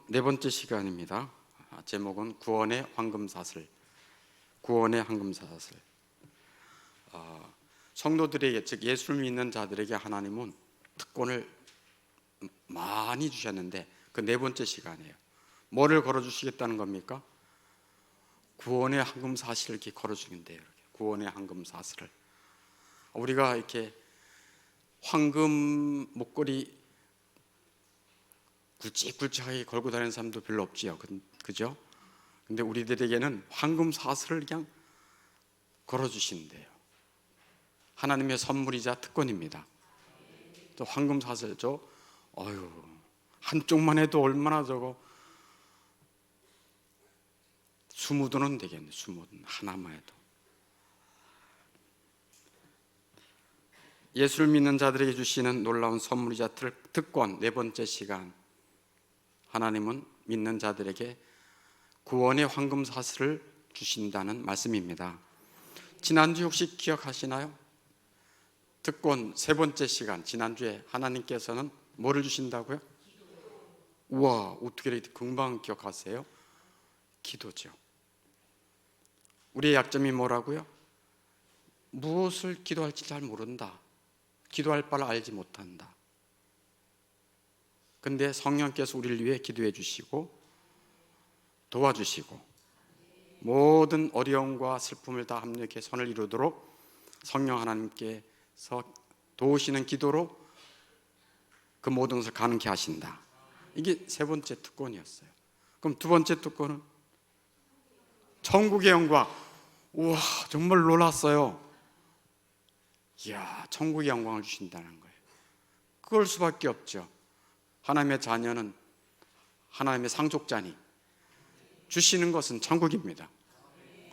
네 번째 시간입니다. 제목은 구원의 황금사슬. 구원의 황금사슬. 성도들에게, 즉 예수를 믿는 자들에게 하나님은 특권을 많이 주셨는데 그 네 번째 시간이에요. 뭐를 걸어주시겠다는 겁니까? 구원의 황금사슬을 이렇게 걸어주는데요. 이렇게. 구원의 황금사슬을. 우리가 이렇게 황금 목걸이 굵직굵직하게 걸고 다니는 사람도 별로 없지요. 그죠? 근데 우리들에게는 황금 사슬을 그냥 걸어주신대요. 하나님의 선물이자 특권입니다. 또 황금 사슬, 한쪽만 해도 얼마나 20돈은 되겠네. 20돈 하나만 해도. 예수를 믿는 자들에게 주시는 놀라운 선물이자 특권. 네 번째 시간. 하나님은 믿는 자들에게 구원의 황금사슬을 주신다는 말씀입니다. 지난주 혹시 기억하시나요? 특권 세 번째 시간, 지난주에 하나님께서는 뭐를 주신다고요? 우와, 어떻게 이렇게 금방 기억하세요? 기도죠. 우리의 약점이 뭐라고요? 무엇을 기도할지 잘 모른다. 기도할 바를 알지 못한다. 근데 성령께서 우리를 위해 기도해 주시고 도와주시고 모든 어려움과 슬픔을 다 합력해 선을 이루도록 성령 하나님께서 도우시는 기도로 그 모든 것을 가능케 하신다. 이게 세 번째 특권이었어요. 그럼 두 번째 특권은 천국의 영광. 우와, 정말 놀랐어요. 이야, 천국의 영광을 주신다는 거예요. 그럴 수밖에 없죠. 하나님의 자녀는 하나님의 상속자니 주시는 것은 천국입니다.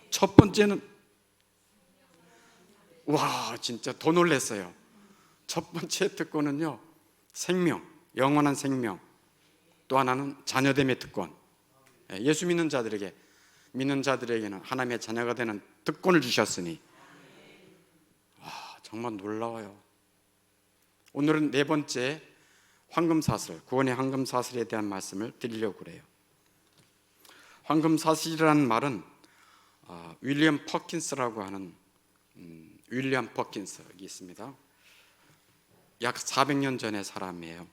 첫 번째는 와, 진짜 더 놀랐어요. 첫 번째 특권은요, 생명, 영원한 생명. 또 하나는 자녀됨의 특권. 예수 믿는 자들에게는 하나님의 자녀가 되는 특권을 주셨으니 와, 정말 놀라워요. 오늘은 네 번째 황금사슬, 구원의 황금사슬에 대한 말씀을 드리려고 그래요. 황금사슬이라는 말은 윌리엄 퍼킨스라고 하는 윌리엄 퍼킨스 여기 있습니다. 약 400년 전의 사람이에요.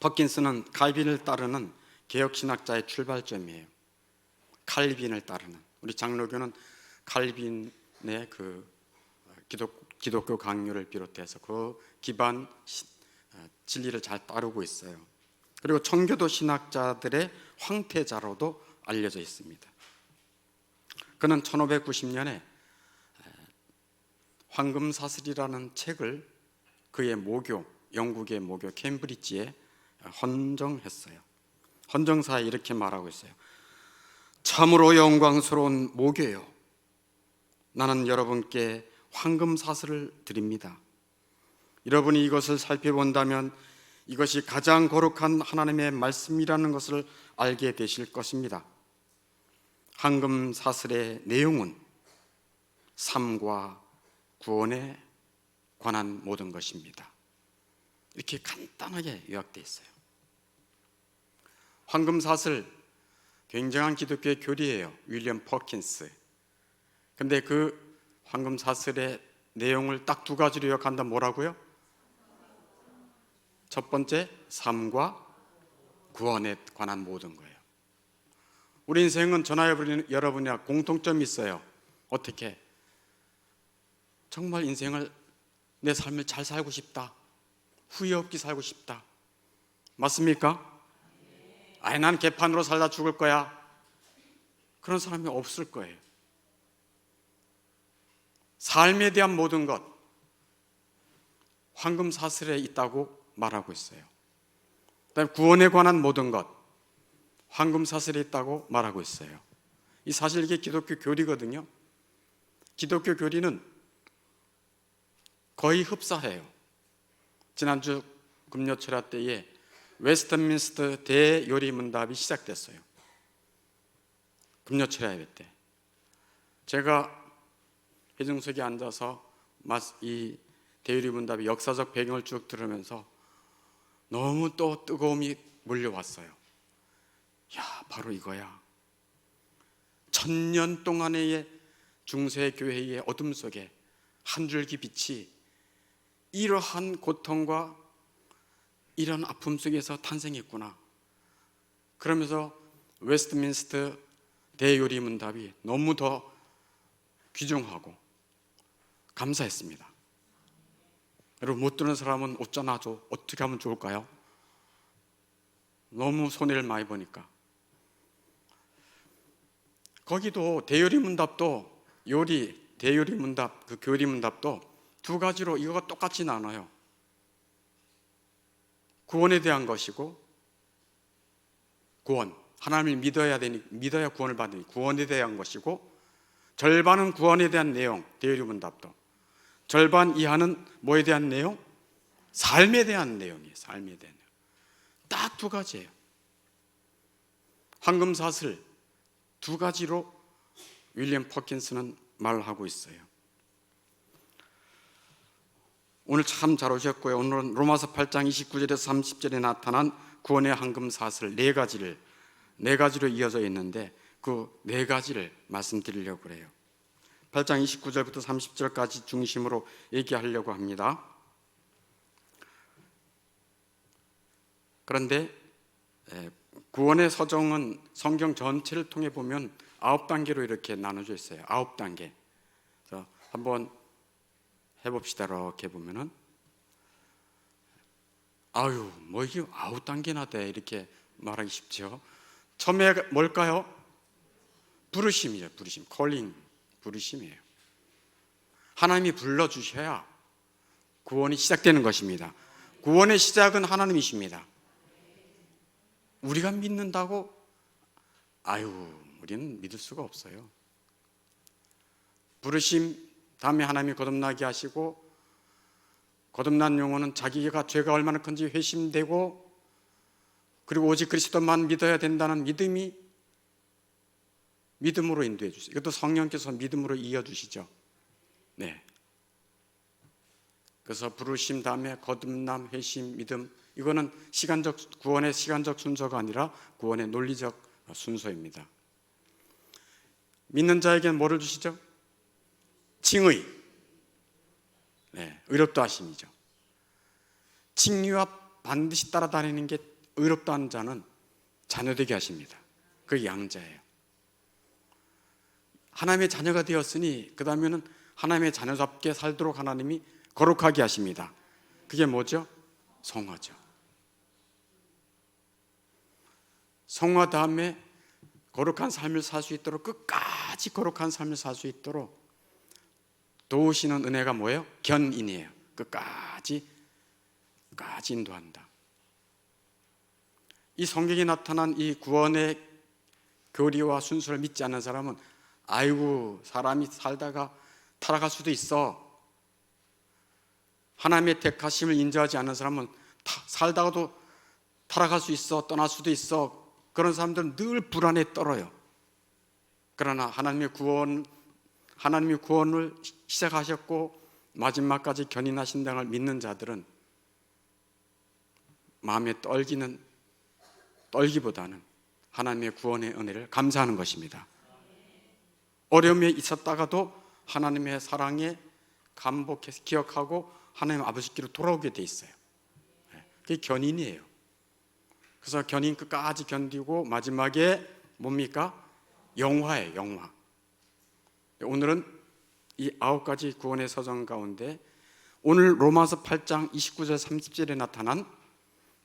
퍼킨스는 칼빈을 따르는 개혁신학자의 출발점이에요. 칼빈을 따르는, 우리 장로교는 칼빈의 그 기독교 강요를 비롯해서 그 기반 진리를 잘 따르고 있어요. 그리고 청교도 신학자들의 황태자로도 알려져 있습니다. 그는 1590년에 황금사슬이라는 책을 그의 모교, 영국의 모교 캠브리지에 헌정했어요. 헌정사에 이렇게 말하고 있어요. 참으로 영광스러운 모교요, 나는 여러분께 황금사슬을 드립니다. 여러분이 이것을 살펴본다면 이것이 가장 거룩한 하나님의 말씀이라는 것을 알게 되실 것입니다. 황금사슬의 내용은 삶과 구원에 관한 모든 것입니다. 이렇게 간단하게 요약되어 있어요. 황금사슬, 굉장한 기독교의 교리예요. 윌리엄 퍼킨스. 근데 그 황금사슬의 내용을 딱 두 가지로 요약한다면 뭐라고요? 첫 번째, 삶과 구원에 관한 모든 거예요. 우리 인생은 저나 여러분이나 공통점이 있어요. 어떻게? 정말 인생을, 내 삶을 잘 살고 싶다, 후회 없게 살고 싶다. 맞습니까? 아예 난 개판으로 살다 죽을 거야. 그런 사람이 없을 거예요. 삶에 대한 모든 것, 황금사슬에 있다고 말하고 있어요. 그다음에 구원에 관한 모든 것, 황금사슬에 있다고 말하고 있어요. 이 사실 이게 기독교 교리거든요. 기독교 교리는 거의 흡사해요. 지난주 금요철야 때에 웨스트민스터 대요리문답이 시작됐어요. 금요철야 예배 때 제가 회중석에 앉아서 이 대요리문답의 역사적 배경을 쭉 들으면서 너무 또 뜨거움이 몰려왔어요. 야, 바로 이거야. 1000년 동안의 중세교회의 어둠 속에 한 줄기 빛이 이러한 고통과 이런 아픔 속에서 탄생했구나. 그러면서 웨스트민스터 대요리 문답이 너무 더 귀중하고 감사했습니다. 여러분, 못 들은 사람은 어쩌나죠? 어떻게 하면 좋을까요? 너무 손해를 많이 보니까. 거기도 대요리 문답도 대요리 문답, 그 교리 문답도 두 가지로 이거가 똑같이 나눠요. 구원에 대한 것이고, 구원, 하나님을 믿어야 구원을 받으니 구원에 대한 것이고, 절반은 구원에 대한 내용, 대요리 문답도. 절반 이하는 뭐에 대한 내용? 삶에 대한 내용이에요. 삶에 대한 내용. 딱 두 가지예요. 황금사슬 두 가지로 윌리엄 퍼킨스는 말하고 있어요. 오늘 참 잘 오셨고요. 오늘은 로마서 8장 29절에서 30절에 나타난 구원의 황금사슬 네 가지로 이어져 있는데 그 네 가지를 말씀드리려고 그래요. 8장 29절부터 30절까지 중심으로 얘기하려고 합니다. 그런데 구원의 서정은 성경 전체를 통해 보면 9단계로 이렇게 나눠져 있어요. 9단계. 그래서 한번 해봅시다. 이렇게 보면은 아유, 뭐 이게 9단계나 돼 이렇게 말하기 쉽죠. 처음에 뭘까요? 부르심이죠. 부르심, 콜링, 부르심이에요. 하나님이 불러주셔야 구원이 시작되는 것입니다. 구원의 시작은 하나님이십니다. 우리가 믿는다고? 우리는 믿을 수가 없어요. 부르심, 다음에 하나님이 거듭나게 하시고, 거듭난 영혼은 자기가 죄가 얼마나 큰지 회심되고, 그리고 오직 그리스도만 믿어야 된다는 믿음으로 인도해 주세요. 이것도 성령께서 믿음으로 이어주시죠. 네. 그래서 부르심 다음에 거듭남, 회심, 믿음, 이거는 구원의 시간적 순서가 아니라 구원의 논리적 순서입니다. 믿는 자에게는 뭐를 주시죠? 칭의, 의롭다 하심이죠. 칭의와 반드시 따라다니는 게 의롭다 하는 자는 자녀되게 하십니다. 그게 양자예요. 하나님의 자녀가 되었으니 그 다음에는 하나님의 자녀답게 살도록 하나님이 거룩하게 하십니다. 그게 뭐죠? 성화죠. 성화 다음에 거룩한 삶을 살 수 있도록, 끝까지 거룩한 삶을 살 수 있도록 도우시는 은혜가 뭐예요? 견인이에요. 끝까지 인도한다. 이 성경에 나타난 이 구원의 교리와 순서를 믿지 않는 사람은 사람이 살다가 타락할 수도 있어. 하나님의 택하심을 인정하지 않는 사람은 살다가도 타락할 수 있어. 떠날 수도 있어. 그런 사람들은 늘 불안에 떨어요. 그러나 하나님의 구원을 시작하셨고 마지막까지 견인하신다는 걸 믿는 자들은 마음에 떨기보다는 하나님의 구원의 은혜를 감사하는 것입니다. 어려움에 있었다가도 하나님의 사랑에 감복해서 기억하고 하나님 아버지께로 돌아오게 돼 있어요. 그게 견인이에요. 그래서 견인 끝까지 견디고 마지막에 뭡니까? 영화예요. 영화. 오늘은 이 9가지 구원의 서정 가운데 오늘 로마서 8장 29절 30절에 나타난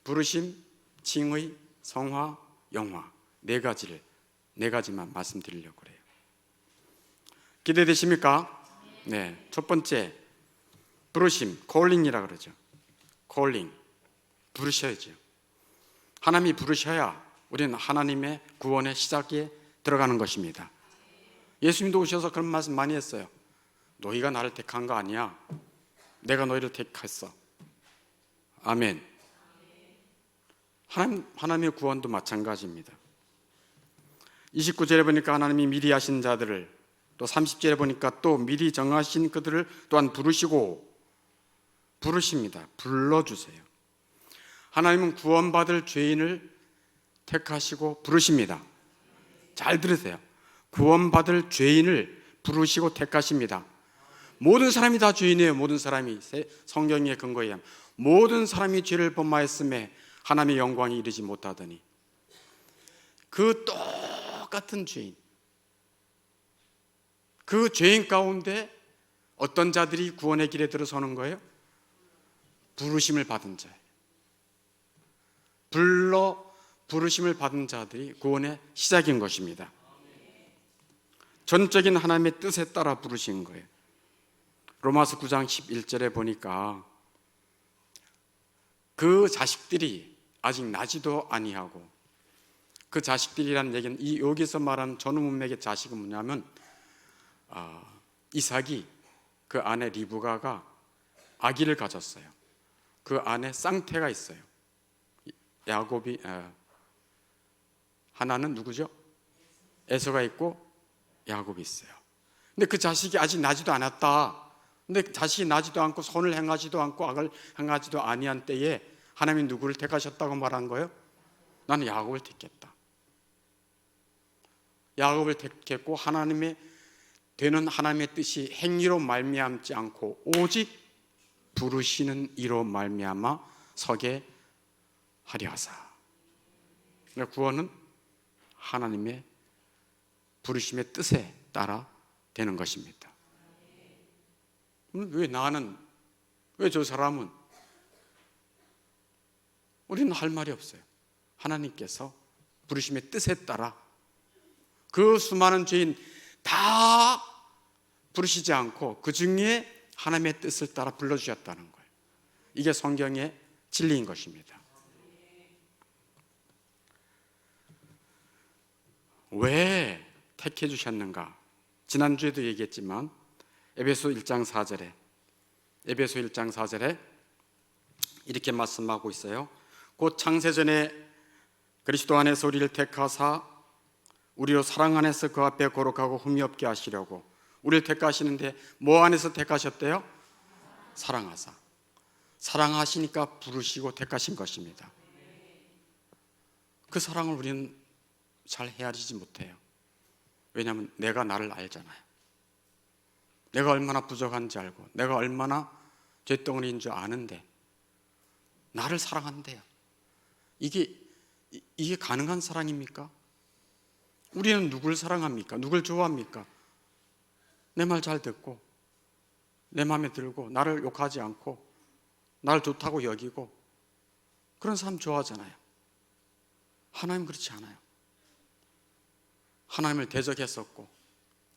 부르심, 칭의, 성화, 영화 네 가지만 말씀드리려고 그래요. 기대되십니까? 네. 첫 번째 부르심, 콜링이라 그러죠. 콜링, 부르셔야죠. 하나님이 부르셔야 우리는 하나님의 구원의 시작에 들어가는 것입니다. 예수님도 오셔서 그런 말씀 많이 했어요. 너희가 나를 택한 거 아니야. 내가 너희를 택했어. 아멘. 하나님의 구원도 마찬가지입니다. 29절에 보니까 하나님이 미리 하신 자들을, 또 30절에 보니까 또 미리 정하신 그들을 또한 부르십니다. 불러주세요. 하나님은 구원받을 죄인을 택하시고 부르십니다. 잘 들으세요. 구원받을 죄인을 부르시고 택하십니다. 모든 사람이 다 죄인이에요. 모든 사람이. 성경의 근거에 의하면 모든 사람이 죄를 범하였음에 하나님의 영광이 이르지 못하더니, 그 똑같은 죄인, 그 죄인 가운데 어떤 자들이 구원의 길에 들어서는 거예요? 부르심을 받은 자예요. 부르심을 받은 자들이 구원의 시작인 것입니다. 전적인 하나님의 뜻에 따라 부르신 거예요. 로마서 9장 11절에 보니까 그 자식들이 아직 나지도 아니하고, 그 자식들이라는 얘기는 여기서 말하는 전후 문맥의 자식은 뭐냐면 이삭이 그 아내 리브가가 아기를 가졌어요. 그 안에 쌍태가 있어요. 야곱이 하나는 누구죠? 에서가 있고 야곱이 있어요. 근데 그 자식이 아직 나지도 않았다. 근데 자식이 나지도 않고 선을 행하지도 않고 악을 행하지도 아니한 때에 하나님이 누구를 택하셨다고 말한 거예요? 나는 야곱을 택했다. 야곱을 택했고 하나님의 되는 하나님의 뜻이 행위로 말미암지 않고 오직 부르시는 이로 말미암아 서게 하려 하사. 그러니까 구원은 하나님의 부르심의 뜻에 따라 되는 것입니다. 왜 나는, 왜 저 사람은? 우리는 할 말이 없어요. 하나님께서 부르심의 뜻에 따라 그 수많은 죄인 다 부르시지 않고 그 중에 하나님의 뜻을 따라 불러주셨다는 거예요. 이게 성경의 진리인 것입니다. 왜 택해 주셨는가? 지난주에도 얘기했지만 에베소 1장 4절에 이렇게 말씀하고 있어요. 곧 창세전에 그리스도 안에서 우리를 택하사 우리로 사랑 안에서 그 앞에 거룩하고 흠이 없게 하시려고. 우리를 택하시는데 뭐 안에서 택하셨대요? 사랑하사. 사랑하시니까 부르시고 택하신 것입니다. 그 사랑을 우리는 잘 헤아리지 못해요. 왜냐하면 내가 나를 알잖아요. 내가 얼마나 부족한지 알고 내가 얼마나 죄덩어리인 줄 아는데 나를 사랑한대요. 이게 가능한 사랑입니까? 우리는 누굴 사랑합니까? 누굴 좋아합니까? 내 말 잘 듣고 내 마음에 들고 나를 욕하지 않고 나를 좋다고 여기고 그런 사람 좋아하잖아요. 하나님 그렇지 않아요. 하나님을 대적했었고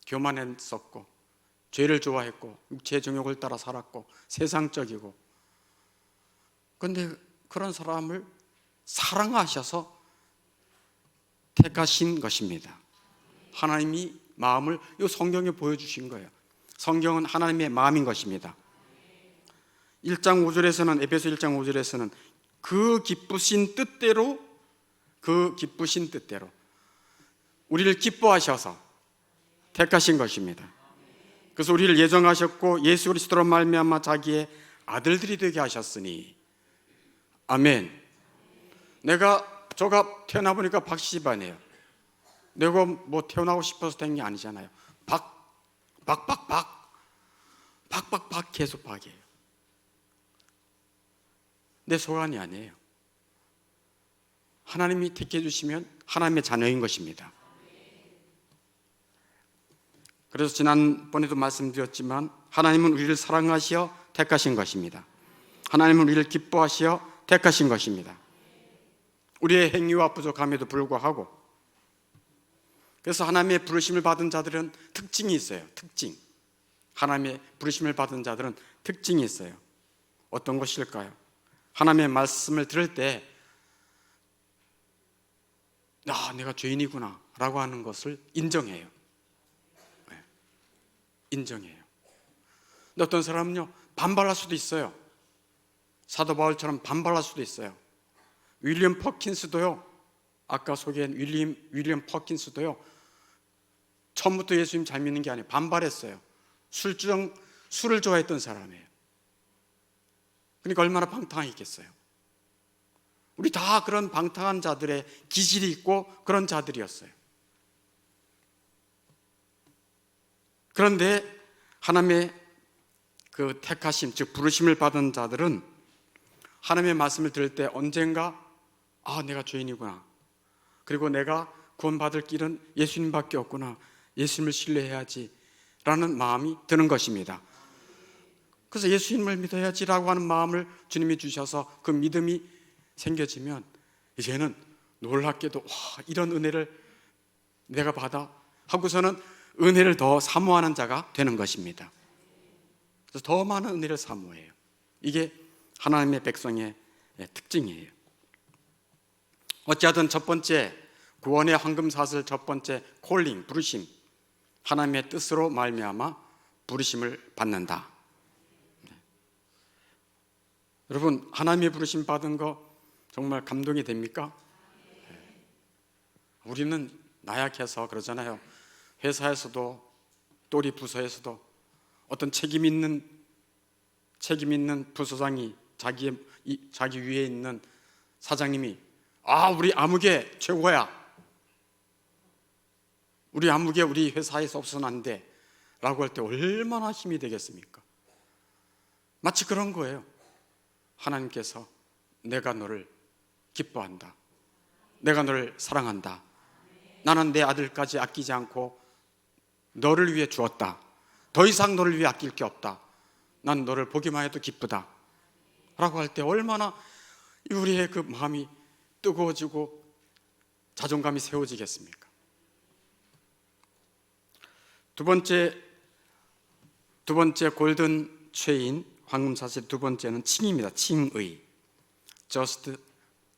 교만했었고 죄를 좋아했고 육체의 정욕을 따라 살았고 세상적이고, 그런데 그런 사람을 사랑하셔서 택하신 것입니다. 하나님이 마음을 이 성경에 보여주신 거예요. 성경은 하나님의 마음인 것입니다. 1장 5절에서는 에베소 1장 5절에서는 그 기쁘신 뜻대로 우리를 기뻐하셔서 택하신 것입니다. 그래서 우리를 예정하셨고 예수 그리스도로 말미암아 자기의 아들들이 되게 하셨으니. 아멘. 저가 태어나 보니까 박씨집안이에요. 내가 뭐 태어나고 싶어서 된 게 아니잖아요. 박 계속 박이에요. 내 소관이 아니에요. 하나님이 택해 주시면 하나님의 자녀인 것입니다. 그래서 지난번에도 말씀드렸지만 하나님은 우리를 사랑하시어 택하신 것입니다. 하나님은 우리를 기뻐하시어 택하신 것입니다. 우리의 행위와 부족함에도 불구하고. 그래서 하나님의 부르심을 받은 자들은 특징이 있어요. 특징. 하나님의 부르심을 받은 자들은 특징이 있어요. 어떤 것일까요? 하나님의 말씀을 들을 때 내가 죄인이구나 라고 하는 것을 인정해요. 인정해요. 근데 어떤 사람은요 반발할 수도 있어요. 사도 바울처럼 반발할 수도 있어요. 윌리엄 퍼킨스도요, 아까 소개한 윌리엄 퍼킨스도요 처음부터 예수님 잘 믿는 게 아니에요. 반발했어요. 술을 좋아했던 사람이에요. 그러니까 얼마나 방탕했겠어요. 우리 다 그런 방탕한 자들의 기질이 있고 그런 자들이었어요. 그런데 하나님의 그 택하심, 즉 부르심을 받은 자들은 하나님의 말씀을 들을 때 언젠가 내가 죄인이구나, 그리고 내가 구원받을 길은 예수님밖에 없구나, 예수님을 신뢰해야지 라는 마음이 드는 것입니다. 그래서 예수님을 믿어야지라고 하는 마음을 주님이 주셔서 그 믿음이 생겨지면 이제는 놀랍게도 이런 은혜를 내가 받아 하고서는 은혜를 더 사모하는 자가 되는 것입니다. 그래서 더 많은 은혜를 사모해요. 이게 하나님의 백성의 특징이에요. 어찌하든 첫 번째 구원의 황금사슬, 첫 번째 콜링, 부르심, 하나님의 뜻으로 말미암아 부르심을 받는다. 여러분, 하나님의 부르심 받은 거 정말 감동이 됩니까? 우리는 나약해서 그러잖아요. 회사에서도 또 우리 부서에서도 어떤 책임 있는 부서장이 자기 위에 있는 사장님이 우리 아무개 최고야, 우리 아무개 우리 회사에서 없어서는 안 돼 라고 할 때 얼마나 힘이 되겠습니까? 마치 그런 거예요. 하나님께서 내가 너를 기뻐한다, 내가 너를 사랑한다, 나는 내 아들까지 아끼지 않고 너를 위해 주었다, 더 이상 너를 위해 아낄 게 없다, 난 너를 보기만 해도 기쁘다 라고 할 때 얼마나 우리의 그 마음이 뜨거워지고 자존감이 세워지겠습니까? 두 번째 골든 체인, 황금사슬 두 번째는 칭입니다. 칭의,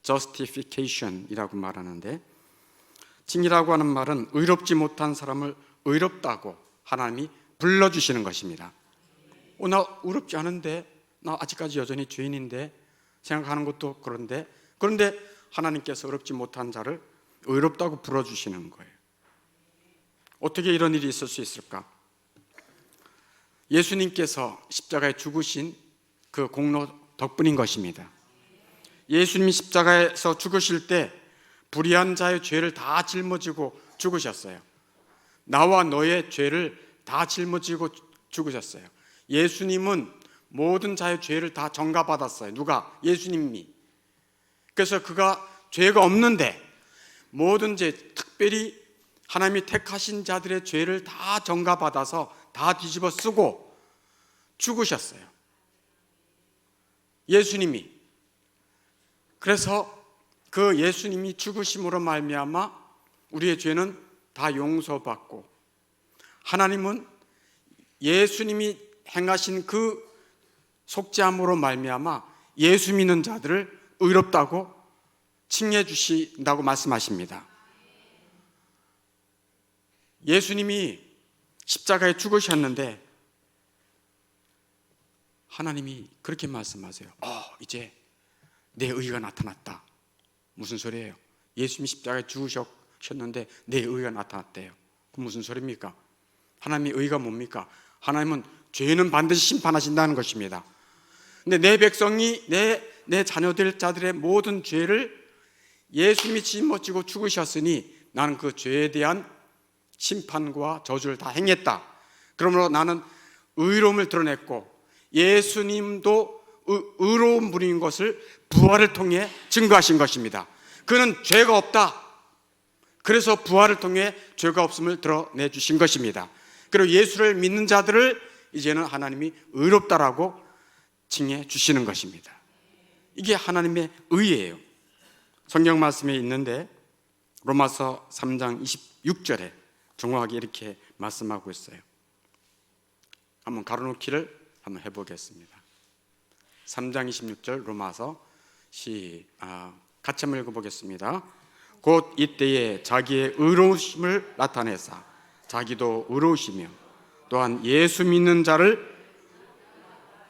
justification이라고 말하는데, 칭이라고 하는 말은 의롭지 못한 사람을 의롭다고 하나님이 불러주시는 것입니다. 나 의롭지 않은데, 나 아직까지 여전히 죄인인데 생각하는 것도 그런데 하나님께서 의롭지 못한 자를 의롭다고 불러주시는 거예요. 어떻게 이런 일이 있을 수 있을까? 예수님께서 십자가에 죽으신 그 공로 덕분인 것입니다. 예수님이 십자가에서 죽으실 때 불의한 자의 죄를 다 짊어지고 죽으셨어요. 나와 너의 죄를 다 짊어지고 죽으셨어요. 예수님은 모든 자의 죄를 다 전가받았어요. 누가? 예수님이. 그래서 그가 죄가 없는데 모든 죄, 특별히 하나님이 택하신 자들의 죄를 다 전가받아서 다 뒤집어 쓰고 죽으셨어요. 예수님이. 그래서 그 예수님이 죽으심으로 말미암아 우리의 죄는 다 용서받고, 하나님은 예수님이 행하신 그 속죄함으로 말미암아 예수 믿는 자들을 의롭다고 칭해 주신다고 말씀하십니다. 예수님이 십자가에 죽으셨는데 하나님이 그렇게 말씀하세요. 이제 내 의가 나타났다. 무슨 소리예요? 예수님이 십자가에 죽으셨는데 내 의가 나타났대요. 그 무슨 소리입니까? 하나님의 의가 뭡니까? 하나님은 죄는 반드시 심판하신다는 것입니다. 근데 내 백성이 내 자녀들의 모든 죄를 예수님이 짊어지고 죽으셨으니 나는 그 죄에 대한 심판과 저주를 다 행했다. 그러므로 나는 의로움을 드러냈고, 예수님도 의로운 분인 것을 부활을 통해 증거하신 것입니다. 그는 죄가 없다. 그래서 부활을 통해 죄가 없음을 드러내 주신 것입니다. 그리고 예수를 믿는 자들을 이제는 하나님이 의롭다라고 칭해 주시는 것입니다. 이게 하나님의 의예요. 성경 말씀에 있는데 로마서 3장 26절에 정확하게 이렇게 말씀하고 있어요. 한번 가로놓기를 한번 해보겠습니다. 3장 26절 로마서 같이 한번 읽어보겠습니다. 곧 이때에 자기의 의로우심을 나타내사 자기도 의로우시며 또한 예수 믿는 자를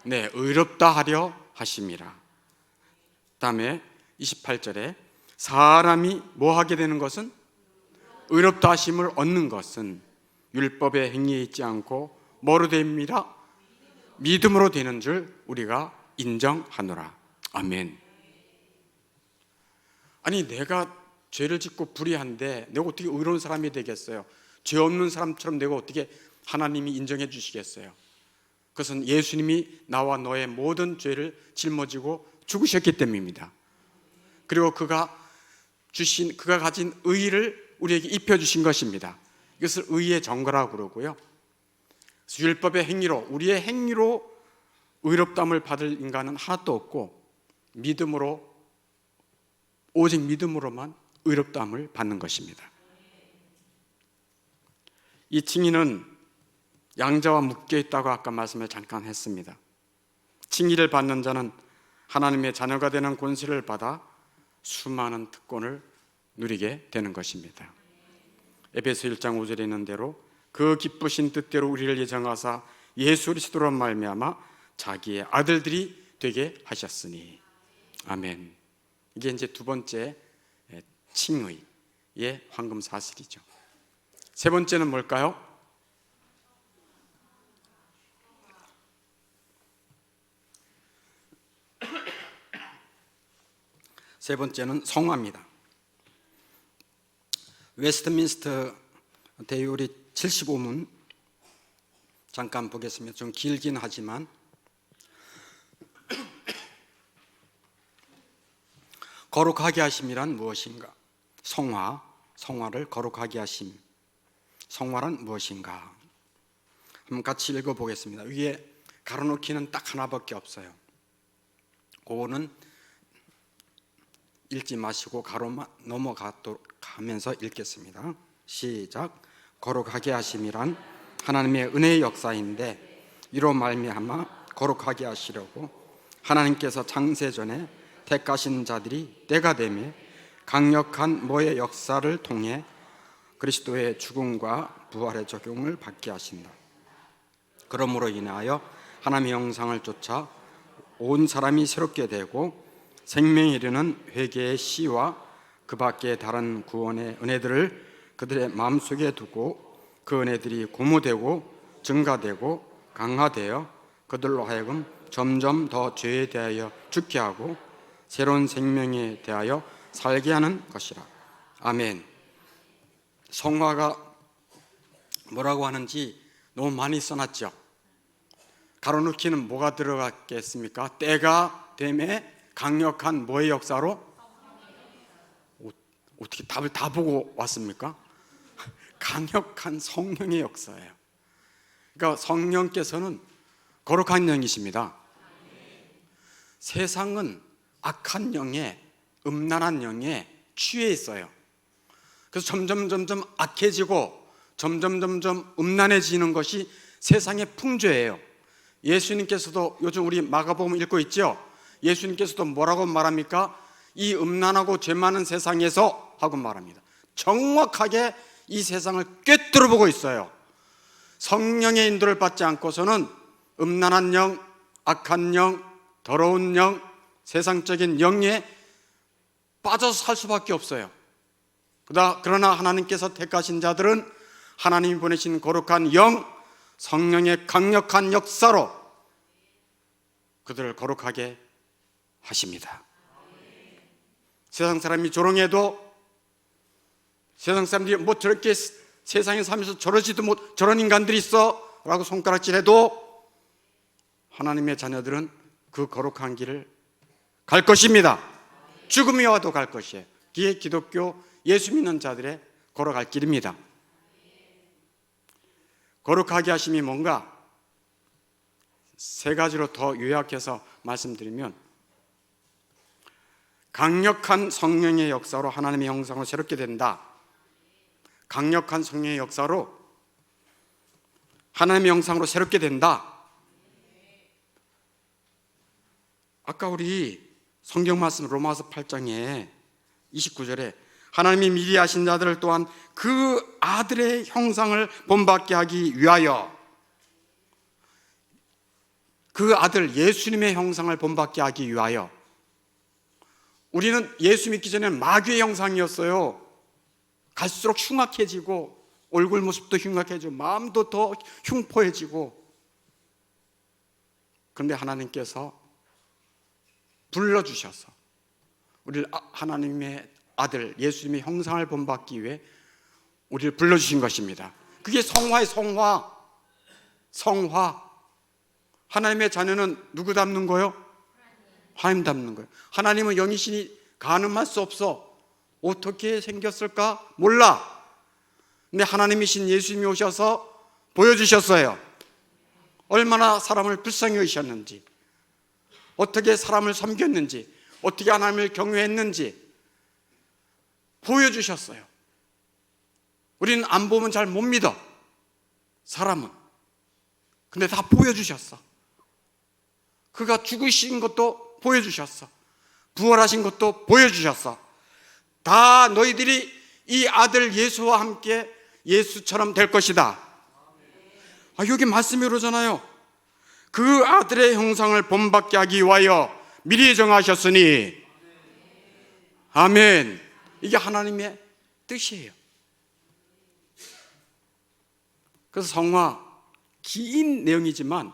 의롭다 하려 하심이라. 다음에 28절에 사람이 뭐 하게 되는 것은, 의롭다 하심을 얻는 것은 율법의 행위에 있지 않고 뭐로 됩니다? 믿음으로 되는 줄 우리가 인정하노라. 아멘. 아니 내가 죄를 짓고 불의한데 내가 어떻게 의로운 사람이 되겠어요? 죄 없는 사람처럼 내가 어떻게 하나님이 인정해 주시겠어요? 그것은 예수님이 나와 너의 모든 죄를 짊어지고 죽으셨기 때문입니다. 그리고 그가 가진 의를 우리에게 입혀주신 것입니다. 이것을 의의 증거라고 그러고요. 율법의 행위로, 우리의 행위로 의롭다함을 받을 인간은 하나도 없고 믿음으로, 오직 믿음으로만 의롭다함을 받는 것입니다. 이 칭의는 양자와 묶여 있다고 아까 말씀을 잠깐 했습니다. 칭의를 받는 자는 하나님의 자녀가 되는 권세를 받아 수많은 특권을 누리게 되는 것입니다. 에베소 1장 5절에 있는 대로 그 기쁘신 뜻대로 우리를 예정하사 예수 그리스도로 말미암아 자기의 아들들이 되게 하셨으니. 아멘. 이게 이제 두 번째 칭의의 황금 사실이죠. 세 번째는 뭘까요? 세 번째는 성화입니다. 웨스트민스터 대율이 75문 잠깐 보겠습니다. 좀 길긴 하지만 거룩하게 하심이란 무엇인가? 성화를 거룩하게 하심. 성화란 무엇인가? 한번 같이 읽어보겠습니다. 위에 가로놓기는 딱 하나밖에 없어요. 그거는 읽지 마시고 가로만 넘어가면서 읽겠습니다. 시작. 거룩하게 하심이란 하나님의 은혜의 역사인데 이로 말미암아 거룩하게 하시려고 하나님께서 창세전에 택하신 자들이 때가 되매 강력한 모의 역사를 통해 그리스도의 죽음과 부활의 적용을 받게 하신다. 그러므로 인하여 하나님의 형상을 쫓아 온 사람이 새롭게 되고 생명에 이르는 회개의 씨와 그 밖에 다른 구원의 은혜들을 그들의 마음속에 두고 그 은혜들이 고무되고 증가되고 강화되어 그들로 하여금 점점 더 죄에 대하여 죽게 하고 새로운 생명에 대하여 살게 하는 것이라. 아멘. 성화가 뭐라고 하는지 너무 많이 써놨죠. 가로놓기는 뭐가 들어갔겠습니까? 때가 되매 강력한 뭐의 역사로? 어떻게 답을 다 보고 왔습니까? 강력한 성령의 역사예요. 그러니까 성령께서는 거룩한 영이십니다. 세상은 악한 영에, 음란한 영에 취해 있어요. 그래서 점점 악해지고 점점 음란해지는 것이 세상의 풍조예요. 예수님께서도 요즘 우리 마가복음 읽고 있죠? 예수님께서도 뭐라고 말합니까? 이 음란하고 죄 많은 세상에서 하고 말합니다. 정확하게 이 세상을 꿰뚫어 보고 있어요. 성령의 인도를 받지 않고서는 음란한 영, 악한 영, 더러운 영, 세상적인 영에 빠져서 살 수밖에 없어요. 그러나 하나님께서 택하신 자들은 하나님이 보내신 거룩한 영, 성령의 강력한 역사로 그들을 거룩하게 하십니다. 세상 사람이 조롱해도, 세상 사람들이 뭐 저렇게 세상에 살면서 저러지도 못, 저런 인간들이 있어 라고 손가락질해도 하나님의 자녀들은 그 거룩한 길을 갈 것입니다. 죽음이 와도 갈 것이에요. 그게 기독교 예수 믿는 자들의 걸어갈 길입니다. 거룩하게 하심이 뭔가? 세 가지로 더 요약해서 말씀드리면, 강력한 성령의 역사로 하나님의 형상으로 새롭게 된다. 강력한 성령의 역사로 하나님의 형상으로 새롭게 된다. 아까 우리 성경 말씀 로마서 8장에 29절에 하나님이 미리 하신 자들을 또한 그 아들의 형상을 본받게 하기 위하여, 그 아들 예수님의 형상을 본받게 하기 위하여. 우리는 예수 믿기 전에는 마귀의 형상이었어요. 갈수록 흉악해지고 얼굴 모습도 흉악해지고 마음도 더 흉포해지고. 그런데 하나님께서 불러주셔서 우리를 하나님의 아들 예수님의 형상을 본받기 위해 우리를 불러주신 것입니다. 그게 성화의 성화. 하나님의 자녀는 누구 닮는 거요? 하나님 닮는 거예요. 하나님은 영이시니 가늠할 수 없어. 어떻게 생겼을까? 몰라. 근데 하나님이신 예수님이 오셔서 보여주셨어요. 얼마나 사람을 불쌍히 여기셨는지, 어떻게 사람을 섬겼는지, 어떻게 하나님을 경외했는지 보여주셨어요. 우리는 안 보면 잘 못 믿어, 사람은. 근데 다 보여주셨어. 그가 죽으신 것도 보여주셨어. 부활하신 것도 보여주셨어. 다 너희들이 이 아들 예수와 함께 예수처럼 될 것이다. 여기 말씀이 그러잖아요. 그 아들의 형상을 본받게 하기 위하여 미리 정하셨으니. 아멘. 이게 하나님의 뜻이에요. 그래서 성화, 긴 내용이지만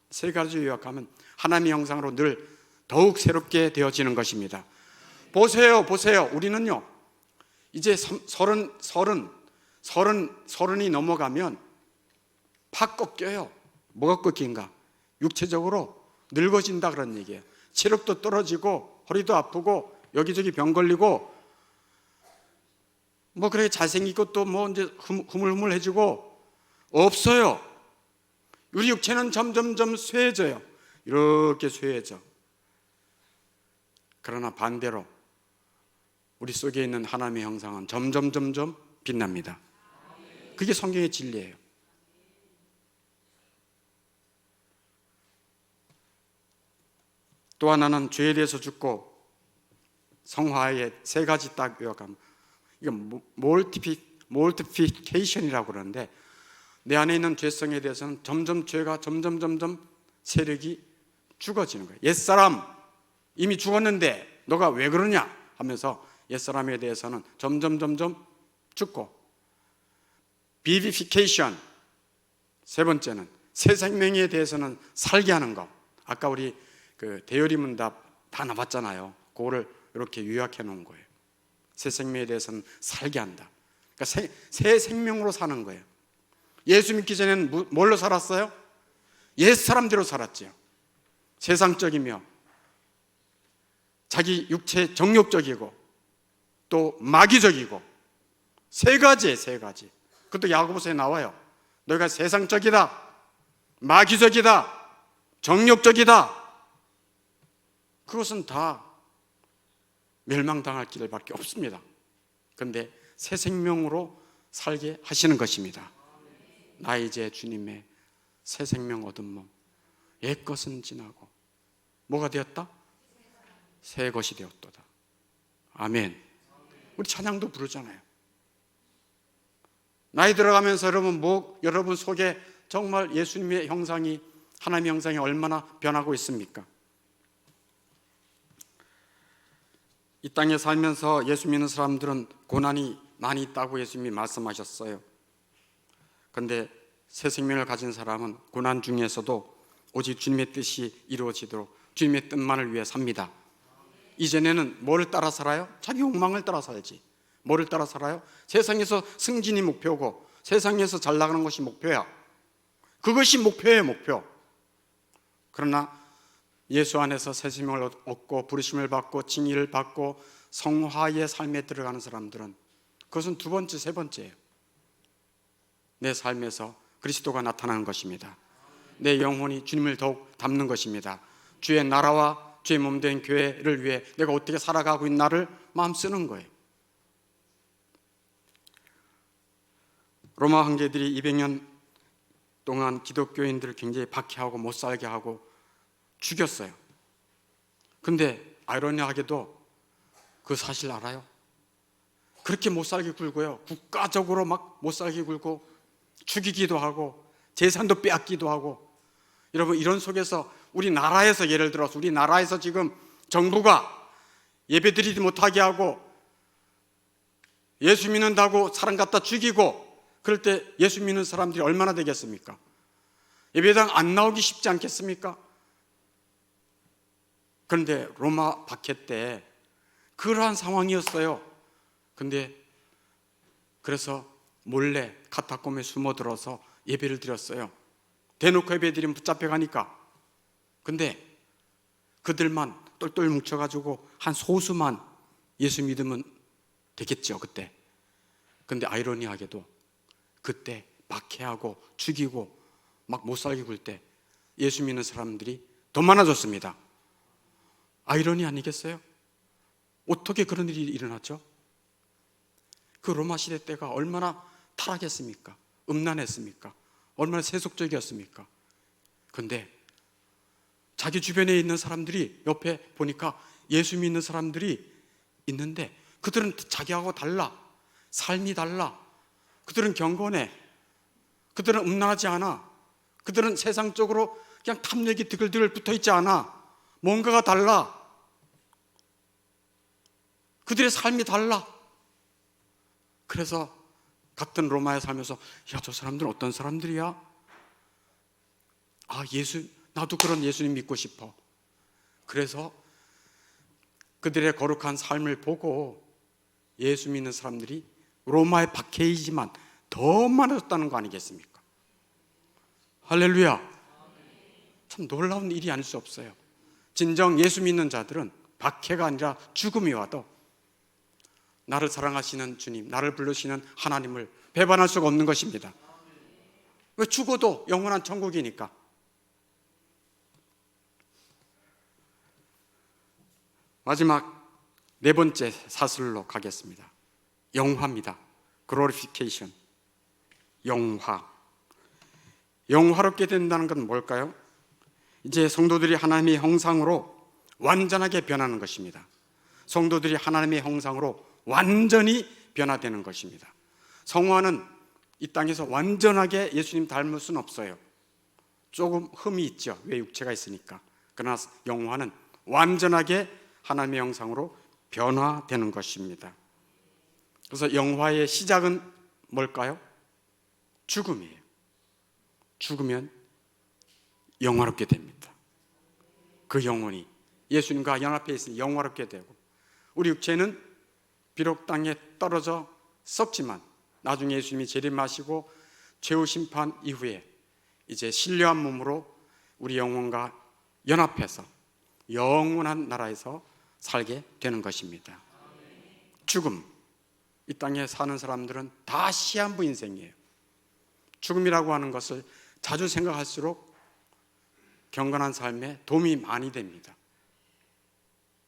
세 가지 요약하면 하나님의 형상으로 늘 더욱 새롭게 되어지는 것입니다. 보세요. 우리는요, 이제 서른이 넘어가면 팍 꺾여요. 뭐가 꺾인가? 육체적으로 늙어진다 그런 얘기예요. 체력도 떨어지고 허리도 아프고 여기저기 병 걸리고 뭐 그래 잘생기고 또 뭐 이제 흐물흐물해지고 없어요. 우리 육체는 점점점 쇠해져요. 이렇게 쇠해져. 그러나 반대로 우리 속에 있는 하나님의 형상은 점점 빛납니다. 그게 성경의 진리예요. 또 하나는 죄에 대해서 죽고 성화의 세 가지 딱 요약하면, 이건 몰티피케이션이라고 그러는데, 내 안에 있는 죄성에 대해서는 점점 죄가 점점 세력이 죽어지는 거예요. 옛사람 이미 죽었는데 너가 왜 그러냐 하면서 옛사람에 대해서는 점점 죽고, 비비피케이션, 세 번째는 새 생명에 대해서는 살게 하는 것. 아까 우리 그 대열이 문답 다 나왔잖아요. 그거를 이렇게 요약해 놓은 거예요. 새 생명에 대해서는 살게 한다. 그러니까 새 생명으로 사는 거예요. 예수 믿기 전에는 뭘로 살았어요? 옛 사람대로 살았죠. 세상적이며 자기 육체 정욕적이고 또 마귀적이고 세 가지. 그것도 야고보서에 나와요. 너희가 세상적이다, 마귀적이다, 정욕적이다. 그것은 다 멸망당할 길밖에 없습니다. 그런데 새 생명으로 살게 하시는 것입니다. 나 이제 주님의 새 생명 얻은 몸, 옛 것은 지나고 뭐가 되었다? 새 것이 되었도다. 아멘. 우리 찬양도 부르잖아요. 나이 들어가면서 여러분 속에 정말 예수님의 형상이, 하나님의 형상이 얼마나 변하고 있습니까? 이 땅에 살면서 예수 믿는 사람들은 고난이 많이 있다고 예수님이 말씀하셨어요. 그런데 새 생명을 가진 사람은 고난 중에서도 오직 주님의 뜻이 이루어지도록 주님의 뜻만을 위해 삽니다. 이전에는 뭐를 따라 살아요? 자기 욕망을 따라 살지. 뭐를 따라 살아요? 세상에서 승진이 목표고 세상에서 잘 나가는 것이 목표야. 그것이 목표예요, 목표. 그러나 예수 안에서 새 생명을 얻고 부르심을 받고 칭의를 받고 성화의 삶에 들어가는 사람들은 그것은 두 번째, 세 번째예요. 내 삶에서 그리스도가 나타나는 것입니다. 내 영혼이 주님을 더욱 닮는 것입니다. 주의 나라와 주의 몸된 교회를 위해 내가 어떻게 살아가고 있나를 마음 쓰는 거예요. 로마 황제들이 200년 동안 기독교인들을 굉장히 박해하고 못 살게 하고 죽였어요. 근데 아이러니하게도 그 사실 알아요? 그렇게 못 살게 굴고요, 국가적으로 막 못 살게 굴고 죽이기도 하고 재산도 빼앗기도 하고. 여러분, 이런 속에서 우리나라에서, 예를 들어서 우리나라에서 지금 정부가 예배드리지 못하게 하고 예수 믿는다고 사람 갖다 죽이고, 그럴 때 예수 믿는 사람들이 얼마나 되겠습니까? 예배당 안 나오기 쉽지 않겠습니까? 그런데 로마 박해 때 그러한 상황이었어요. 근데 그래서 몰래 카타콤에 숨어들어서 예배를 드렸어요. 대놓고 예배 드리면 붙잡혀가니까. 근데 그들만 똘똘 뭉쳐가지고 한 소수만 예수 믿으면 되겠죠, 그때. 근데 아이러니하게도 그때 박해하고 죽이고 막 못살게 굴 때 예수 믿는 사람들이 더 많아졌습니다. 아이러니 아니겠어요? 어떻게 그런 일이 일어났죠? 그 로마 시대 때가 얼마나 타락했습니까? 음란했습니까? 얼마나 세속적이었습니까? 근데 자기 주변에 있는 사람들이 옆에 보니까 예수 믿는 사람들이 있는데 그들은 자기하고 달라. 삶이 달라. 그들은 경건해. 그들은 음란하지 않아. 그들은 세상적으로 그냥 탐욕이 드글드글 붙어있지 않아. 뭔가가 달라. 그들의 삶이 달라. 그래서 같은 로마에 살면서 야, 저 사람들은 어떤 사람들이야? 아, 나도 그런 예수님 믿고 싶어. 그래서 그들의 거룩한 삶을 보고 예수 믿는 사람들이 로마의 박해이지만 더 많아졌다는 거 아니겠습니까? 할렐루야. 참 놀라운 일이 아닐 수 없어요. 진정 예수 믿는 자들은 박해가 아니라 죽음이 와도 나를 사랑하시는 주님, 나를 부르시는 하나님을 배반할 수가 없는 것입니다. 왜? 죽어도 영원한 천국이니까. 마지막 네 번째 사슬로 가겠습니다. 영화입니다. glorification. 영화롭게 된다는 건 뭘까요? 이제 성도들이 하나님의 형상으로 완전하게 변하는 것입니다. 성도들이 하나님의 형상으로 완전히 변화되는 것입니다. 성화는 이 땅에서 완전하게 예수님 닮을 수는 없어요. 조금 흠이 있죠. 왜? 육체가 있으니까. 그러나 영화는 완전하게 하나님의 형상으로 변화되는 것입니다. 그래서 영화의 시작은 뭘까요? 죽음이에요. 죽으면 영화롭게 됩니다. 그 영혼이 예수님과 연합해 있으니 영화롭게 되고, 우리 육체는 비록 땅에 떨어져 썩지만 나중에 예수님이 재림하시고 최후 심판 이후에 이제 신령한 몸으로 우리 영혼과 연합해서 영원한 나라에서 살게 되는 것입니다. 죽음, 이 땅에 사는 사람들은 다 시한부 인생이에요. 죽음이라고 하는 것을 자주 생각할수록 경건한 삶에 도움이 많이 됩니다.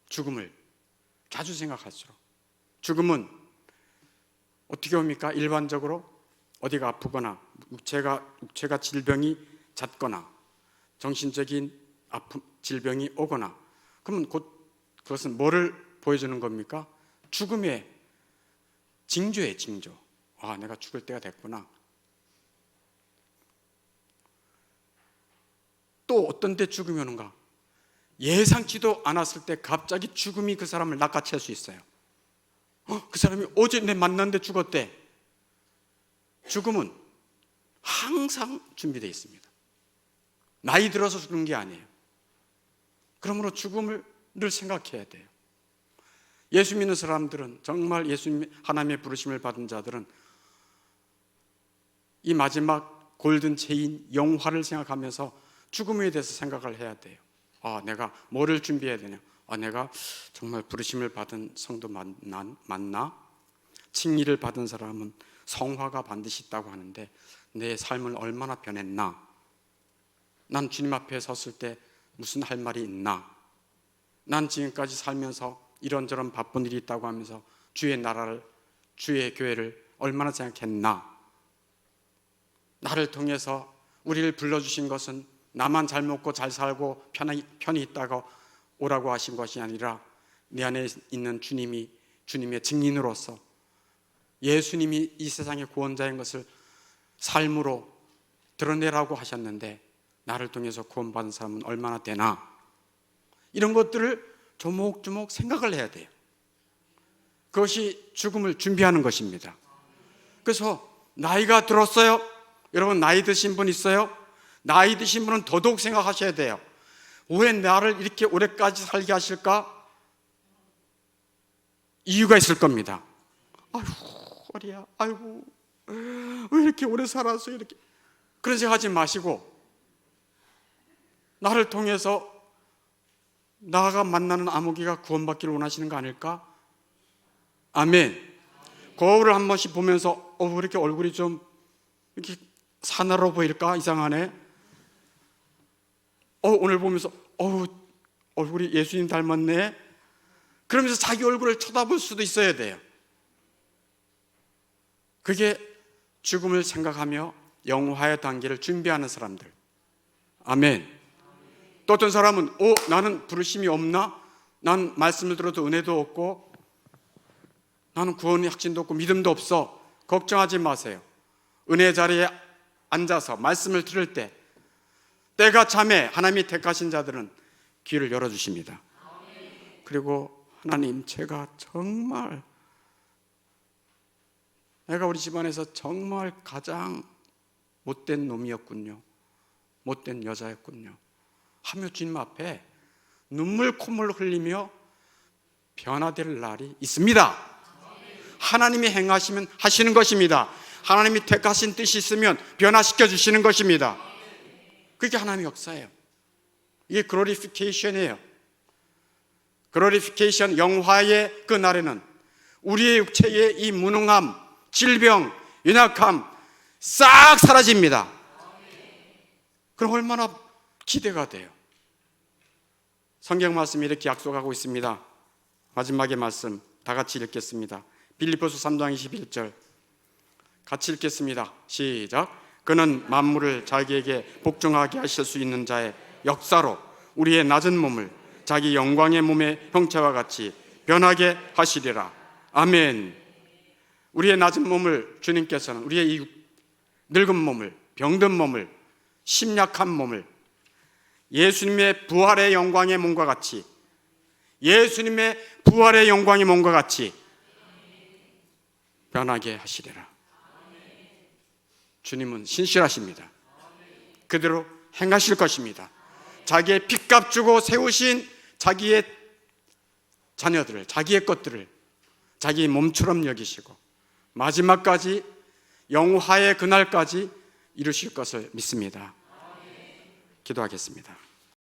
죽음을 자주 생각할수록. 죽음은 어떻게 옵니까? 일반적으로 어디가 아프거나 육체가 질병이 잦거나 정신적인 질병이 오거나, 그러면 곧 그것은 뭐를 보여주는 겁니까? 죽음의 징조예요, 징조. 아, 내가 죽을 때가 됐구나. 또 어떤 때 죽음이 오는가? 예상치도 않았을 때 갑자기 죽음이 그 사람을 낚아챌 수 있어요. 그 사람이 어제 내 만났는데 죽었대. 죽음은 항상 준비되어 있습니다. 나이 들어서 죽는 게 아니에요. 그러므로 죽음을 늘 생각해야 돼요. 예수 믿는 사람들은, 정말 예수님 하나님의 부르심을 받은 자들은 이 마지막 골든 체인 영화를 생각하면서 죽음에 대해서 생각을 해야 돼요. 아, 내가 뭐를 준비해야 되냐? 아, 내가 정말 부르심을 받은 성도 맞나? 칭의를 받은 사람은 성화가 반드시 있다고 하는데 내 삶을 얼마나 변했나? 난 주님 앞에 섰을 때 무슨 할 말이 있나? 난 지금까지 살면서 이런저런 바쁜 일이 있다고 하면서 주의 나라를, 주의 교회를 얼마나 생각했나? 나를 통해서 우리를 불러주신 것은 나만 잘 먹고 잘 살고 편히 있다고 오라고 하신 것이 아니라 내 안에 있는 주님의 증인으로서 예수님이 이 세상의 구원자인 것을 삶으로 드러내라고 하셨는데 나를 통해서 구원받은 사람은 얼마나 되나? 이런 것들을 조목조목 생각을 해야 돼요. 그것이 죽음을 준비하는 것입니다. 그래서 나이가 들었어요? 여러분, 나이 드신 분 있어요? 나이 드신 분은 더더욱 생각하셔야 돼요. 왜 나를 이렇게 오래까지 살게 하실까? 이유가 있을 겁니다. 아이고 허리야, 아이고 왜 이렇게 오래 살았어, 이렇게 그런 생각하지 마시고 나를 통해서 나가 만나는 아무개가 구원받기를 원하시는 거 아닐까? 아멘. 거울을 한 번씩 보면서 왜 이렇게 얼굴이 좀 이렇게 사나워 보일까? 이상하네. 오늘 보면서 얼굴이 예수님 닮았네. 그러면서 자기 얼굴을 쳐다볼 수도 있어야 돼요. 그게 죽음을 생각하며 영화의 단계를 준비하는 사람들. 아멘. 또 어떤 사람은 나는 부르심이 없나? 난 말씀을 들어도 은혜도 없고 나는 구원의 확신도 없고 믿음도 없어. 걱정하지 마세요. 은혜 자리에 앉아서 말씀을 들을 때 때가 참에 하나님이 택하신 자들은 귀를 열어주십니다. 그리고 하나님, 제가 정말 내가 우리 집안에서 정말 가장 못된 놈이었군요, 못된 여자였군요 하며 주님 앞에 눈물 콧물 흘리며 변화될 날이 있습니다. 하나님이 행하시면 하시는 것입니다. 하나님이 택하신 뜻이 있으면 변화시켜 주시는 것입니다. 그게 하나님의 역사예요. 이게 글로리피케이션이에요. 글로리피케이션, 영화의 그 날에는 우리의 육체의 이 무능함, 질병, 연약함 싹 사라집니다. 그럼 얼마나 기대가 돼요. 성경 말씀이 이렇게 약속하고 있습니다. 마지막의 말씀 다 같이 읽겠습니다. 빌립보서 3장 21절 같이 읽겠습니다. 시작. 그는 만물을 자기에게 복종하게 하실 수 있는 자의 역사로 우리의 낮은 몸을 자기 영광의 몸의 형체와 같이 변하게 하시리라. 아멘. 우리의 낮은 몸을 주님께서는 우리의 이 늙은 몸을, 병든 몸을, 심약한 몸을 예수님의 부활의 영광의 몸과 같이, 예수님의 부활의 영광의 몸과 같이 변하게 하시리라. 주님은 신실하십니다. 그대로 행하실 것입니다. 자기의 핏값 주고 세우신 자기의 자녀들을, 자기의 것들을 자기 몸처럼 여기시고 마지막까지 영화의 그날까지 이루실 것을 믿습니다. 기도하겠습니다.